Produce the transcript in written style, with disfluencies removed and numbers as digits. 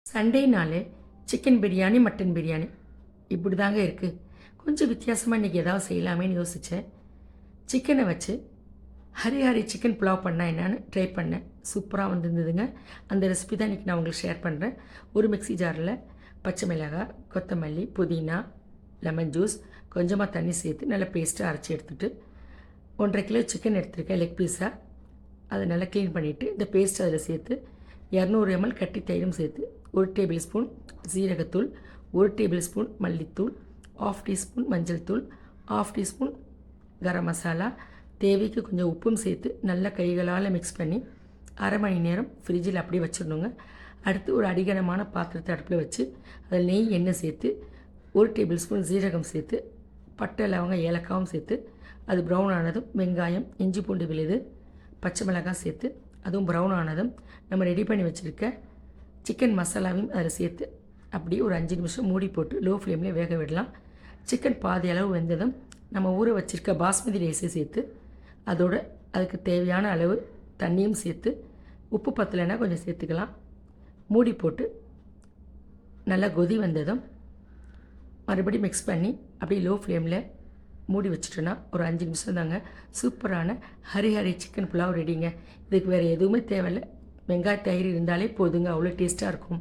சண்டேனாலே chicken biryani, mutton biryani இப்படி தாங்க இருக்குது. கொஞ்சம் வித்தியாசமாக இன்றைக்கி ஏதாவது செய்யலாமேன்னு யோசித்தேன். சிக்கனை வச்சு ஹரி சிக்கன் புலாவ் பண்ணால் என்னான்னு ட்ரை பண்ணேன். சூப்பராக வந்துருந்ததுங்க. அந்த ரெசிபி தான் இன்றைக்கி நான் உங்களுக்கு ஷேர் பண்ணுறேன். ஒரு மிக்ஸி ஜாரில் பச்சை மிளகாய், கொத்தமல்லி, புதினா, லெமன் ஜூஸ், கொஞ்சமாக தண்ணி சேர்த்து நல்லா பேஸ்ட்டாக அரைச்சி எடுத்துகிட்டு 1.5 கிலோ சிக்கன் எடுத்துருக்கேன் லெக் பீஸாக. அதை நல்லா க்ளீன் பண்ணிவிட்டு இந்த பேஸ்ட் அதில் சேர்த்து 200 ml கட்டி தயிரும் சேர்த்து 1 டேபிள் ஸ்பூன் ஜீரகத்தூள், 1 டேபிள் ஸ்பூன் மல்லித்தூள், 1/2 டீஸ்பூன் மஞ்சள் தூள், 1/2 டீஸ்பூன் கரம் மசாலா, தேவைக்கு கொஞ்சம் உப்பும் சேர்த்து நல்லா கைகளால் மிக்ஸ் பண்ணி அரை மணி நேரம் ஃப்ரிட்ஜில் அப்படியே வச்சிடணுங்க. அடுத்து ஒரு அடிகனமான பாத்திரத்தை அடுப்பில் வச்சு அதில் நெய், எண்ணெய் சேர்த்து 1 டேபிள் ஸ்பூன் ஜீரகம் சேர்த்து பட்டை, லவங்க, ஏலக்காவும் சேர்த்து அது ப்ரௌன் ஆனதும் வெங்காயம், இஞ்சி பூண்டு விழுது, பச்சை மிளகாய் சேர்த்து அதுவும் ப்ரௌன் ஆனதும் நம்ம ரெடி பண்ணி வச்சுருக்க சிக்கன் மசாலாவையும் அதில் சேர்த்து அப்படி ஒரு 5 நிமிஷம் மூடி போட்டு லோ ஃப்ளேமில் வேக விடலாம். சிக்கன் பாதி அளவு வெந்ததும் நம்ம ஊற வச்சுருக்க பாஸ்மதி ரைஸை சேர்த்து அதோட அதுக்கு தேவையான அளவு தண்ணியும் சேர்த்து உப்பு பத்தலைன்னா கொஞ்சம் சேர்த்துக்கலாம். மூடி போட்டு நல்லா கொதி வந்ததும் மறுபடியும் மிக்ஸ் பண்ணி அப்படியே லோ ஃப்ளேமில் மூடி வச்சுட்டோன்னா ஒரு 5 நிமிஷம் தாங்க சூப்பரான ஹரி சிக்கன் புலாவ் ரெடிங்க. இதுக்கு வேறு எதுவுமே தேவையில்லை. வெங்காய தயிர் இருந்தாலே போதுங்க, அவ்வளோ டேஸ்ட்டாக இருக்கும்.